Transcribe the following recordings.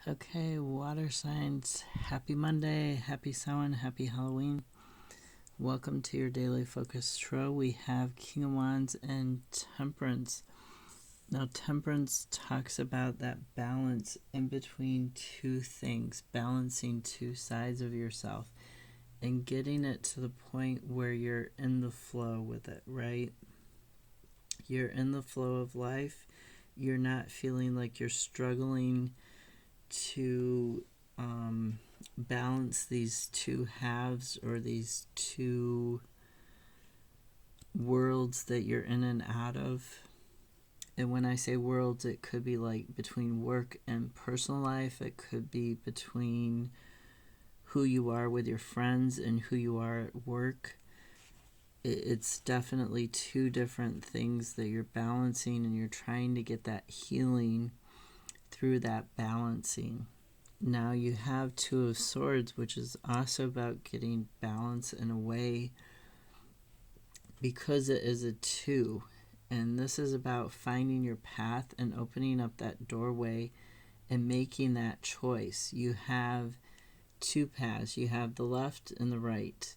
Okay, water signs, happy Monday, happy Samhain, happy Halloween. Welcome to your daily focus tarot. We have King of Wands and Temperance. Now, Temperance talks about that balance in between two things, balancing two sides of yourself and getting it to the point where you're in the flow with it, right? You're in the flow of life. You're not feeling like you're struggling to balance these two halves or these two worlds that you're in and out of. And when I say worlds, it could be like between work and personal life. It could be between who you are with your friends and who you are at work. It's definitely two different things that you're balancing, and you're trying to get that healing through that balancing. Now you have Two of Swords, which is also about getting balance in a way because it is a two. And this is about finding your path and opening up that doorway and making that choice. You have two paths. You have the left and the right.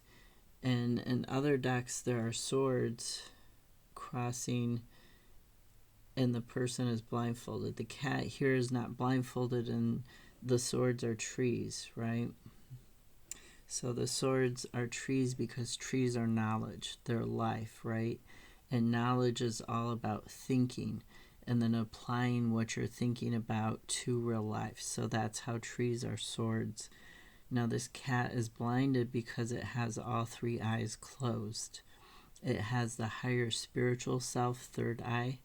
And in other decks, there are swords crossing and the person is blindfolded. The cat here is not blindfolded, and the swords are trees, right? So the swords are trees because trees are knowledge. They're life, right? And knowledge is all about thinking and then applying what you're thinking about to real life. So that's how trees are swords. Now this cat is blinded because it has all three eyes closed. It has the higher spiritual self, third eye,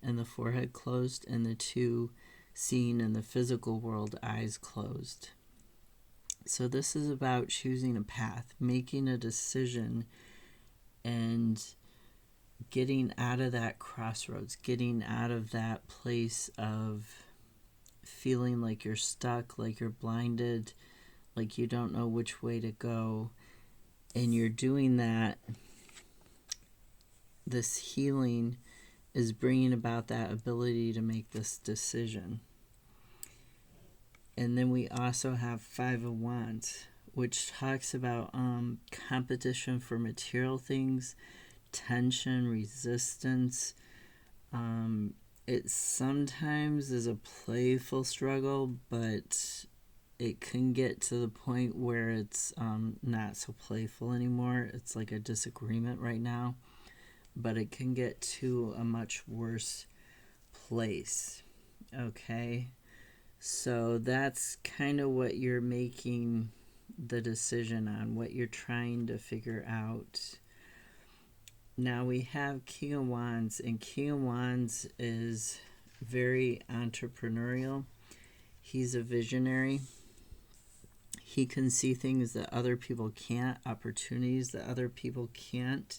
and the forehead closed, and the two seen in the physical world, eyes closed. So this is about choosing a path, making a decision, and getting out of that crossroads, getting out of that place of feeling like you're stuck, like you're blinded, like you don't know which way to go. And you're doing that. This healing is bringing about that ability to make this decision. And then we also have Five of Wands, which talks about competition for material things, tension, resistance. It sometimes is a playful struggle, but it can get to the point where it's not so playful anymore. It's like a disagreement right now, but it can get to a much worse place. Okay, so that's kind of what you're making the decision on, what you're trying to figure out. Now we have King of Wands, and King of Wands is very entrepreneurial. He's a visionary. He can see things that other people can't, opportunities that other people can't.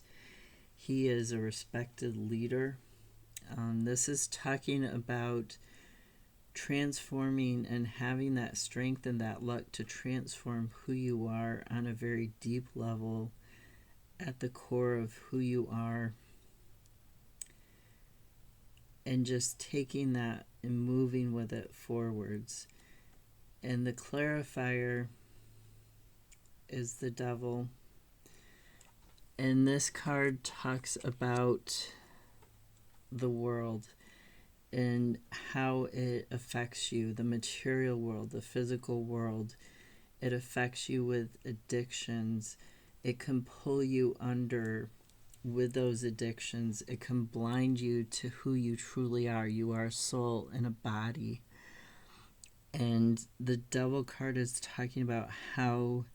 He is a respected leader. This is talking about transforming and having that strength and that luck to transform who you are on a very deep level at the core of who you are, and just taking that and moving with it forwards. And the clarifier is the Devil. And this card talks about the world and how it affects you, the material world, the physical world. It affects you with addictions. It can pull you under with those addictions. It can blind you to who you truly are. You are a soul in a body. And the Devil card is talking about how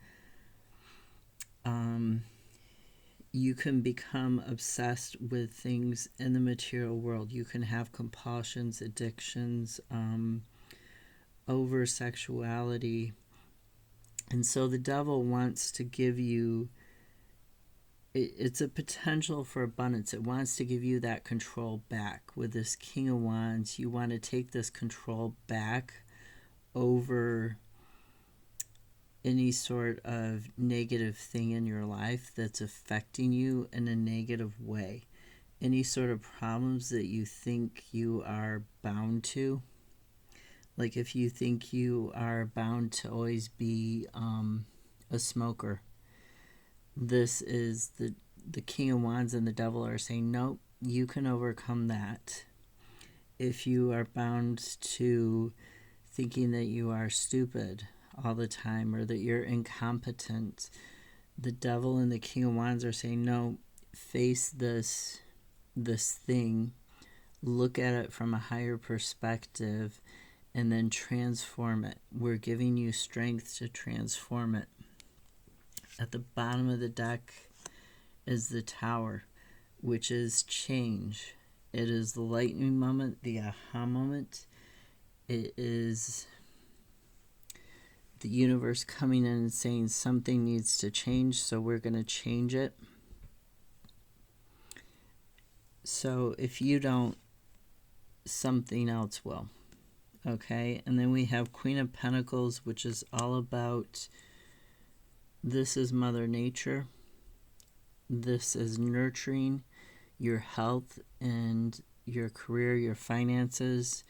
you can become obsessed with things in the material world. You can have compulsions, addictions, over sexuality. And so the Devil wants to give you, it's a potential for abundance. It wants to give you that control back. With this King of Wands, you want to take this control back over any sort of negative thing in your life that's affecting you in a negative way. Any sort of problems that you think you are bound to. Like if you think you are bound to always be a smoker, this is the King of Wands and the Devil are saying, nope, you can overcome that. If you are bound to thinking that you are stupid all the time or that you're incompetent, the Devil and the King of Wands are saying, no, face this thing, look at it from a higher perspective, and then transform it. We're giving you strength to transform it. At the bottom of the deck is the Tower, which is change. It is the lightning moment, the aha moment. It is the universe coming in and saying something needs to change, so we're going to change it. So if you don't, something else will. Okay, and then we have Queen of Pentacles, which is all about, this is Mother Nature. This is nurturing your health and your career, your finances,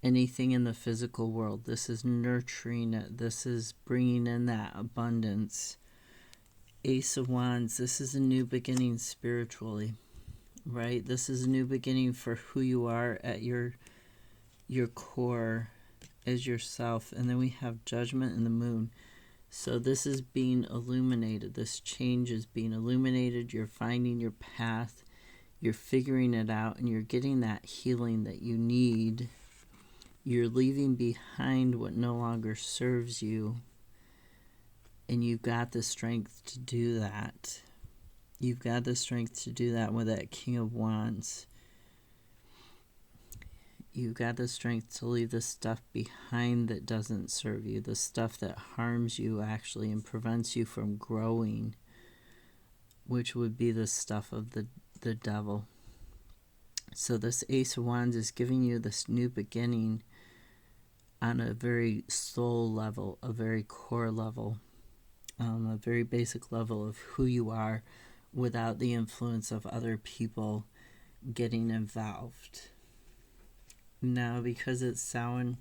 anything in the physical world. This is nurturing it. This is bringing in that abundance. Ace of Wands, this is a new beginning spiritually, right? This is a new beginning for who you are at your core as yourself. And then we have Judgment and the Moon. So this is being illuminated. This change is being illuminated. You're finding your path. You're figuring it out, and you're getting that healing that you need. You're leaving behind what no longer serves you, and you've got the strength to do that. You've got the strength to do that with that King of Wands. You've got the strength to leave the stuff behind that doesn't serve you, the stuff that harms you actually and prevents you from growing, which would be the stuff of the Devil. So this Ace of Wands is giving you this new beginning on a very soul level, a very core level, a very basic level of who you are without the influence of other people getting involved. Now, because it's Samhain,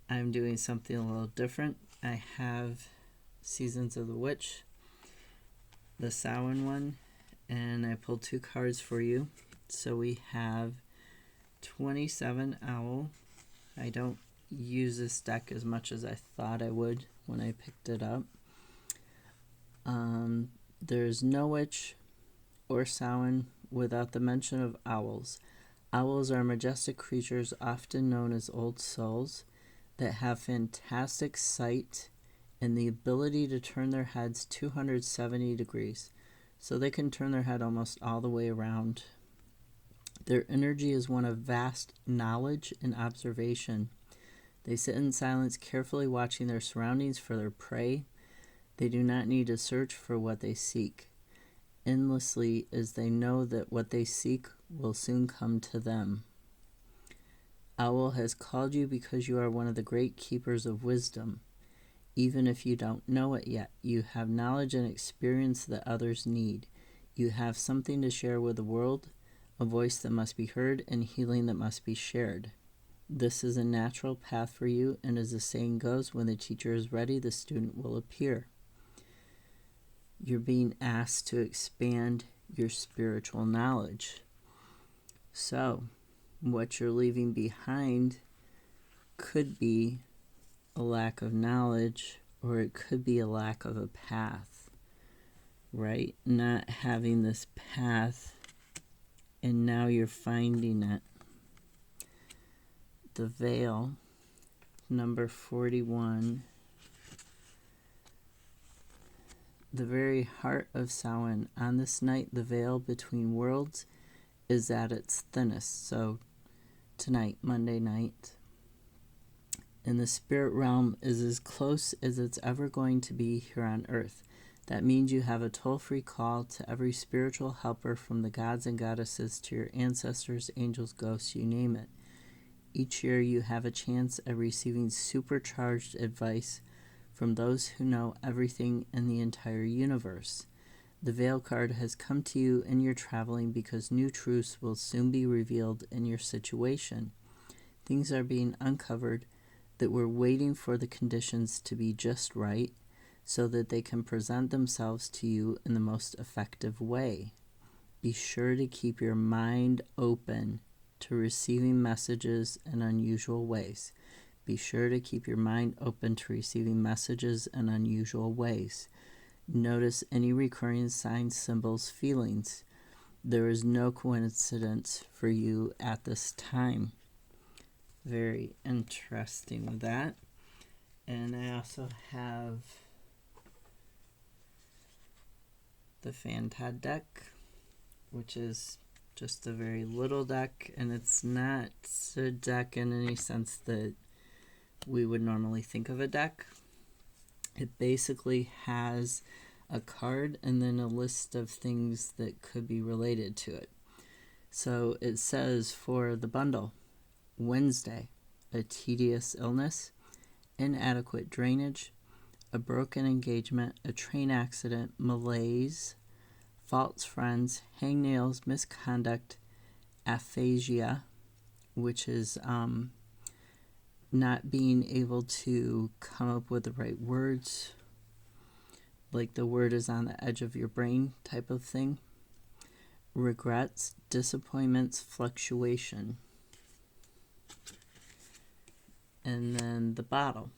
I'm doing something a little different. I have Seasons of the Witch, the Samhain one, and I pulled 2 cards for you. So we have 27 Owl. I don't use this deck as much as I thought I would when I picked it up. There's no witch or Samhain without the mention of owls. Owls are majestic creatures often known as old souls that have fantastic sight and the ability to turn their heads 270 degrees. So they can turn their head almost all the way around. Their energy is one of vast knowledge and observation. They sit in silence, carefully watching their surroundings for their prey. They do not need to search for what they seek endlessly, as they know that what they seek will soon come to them. Owl has called you because you are one of the great keepers of wisdom. Even if you don't know it yet, you have knowledge and experience that others need. You have something to share with the world, a voice that must be heard and healing that must be shared. This is a natural path for you, and as the saying goes, when the teacher is ready, the student will appear. You're being asked to expand your spiritual knowledge. So, what you're leaving behind could be a lack of knowledge, or it could be a lack of a path, right? Not having this path, and now you're finding it. The Veil, number 41. The very heart of Samhain. On this night, the veil between worlds is at its thinnest. So tonight, Monday night. And the spirit realm is as close as it's ever going to be here on earth. That means you have a toll-free call to every spiritual helper, from the gods and goddesses to your ancestors, angels, ghosts, you name it. Each year you have a chance at receiving supercharged advice from those who know everything in the entire universe. The Veil card has come to you in your traveling because new truths will soon be revealed in your situation. Things are being uncovered that we're waiting for the conditions to be just right so that they can present themselves to you in the most effective way. Be sure to keep your mind open to receiving messages in unusual ways. Be sure to keep your mind open to receiving messages in unusual ways. Notice any recurring signs, symbols, feelings. There is no coincidence for you at this time. Very interesting with that. And I also have the Fantad deck, which is just a very little deck, and it's not a deck in any sense that we would normally think of a deck. It basically has a card and then a list of things that could be related to it. So it says for the bundle, Wednesday, a tedious illness, inadequate drainage, a broken engagement, a train accident, malaise, false friends, hangnails, misconduct, aphasia, which is not being able to come up with the right words, like the word is on the edge of your brain type of thing. Regrets, disappointments, fluctuation. And then the bottle.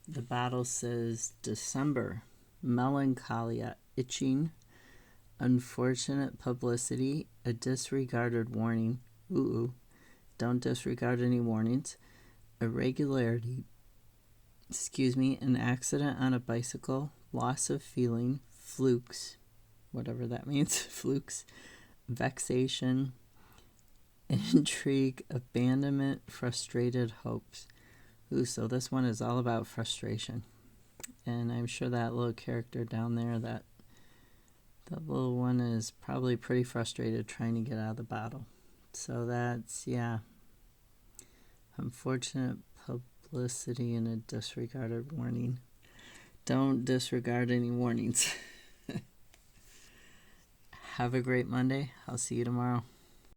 The bottle says December, melancholia, itching, unfortunate publicity, a disregarded warning. Ooh, don't disregard any warnings. Irregularity, an accident on a bicycle, loss of feeling, flukes, whatever that means, flukes, vexation, intrigue, abandonment, frustrated hopes. Ooh, so this one is all about frustration. And I'm sure that little character down there, that little one is probably pretty frustrated trying to get out of the bottle. So that's, yeah. Unfortunate publicity and a disregarded warning. Don't disregard any warnings. Have a great Monday. I'll see you tomorrow.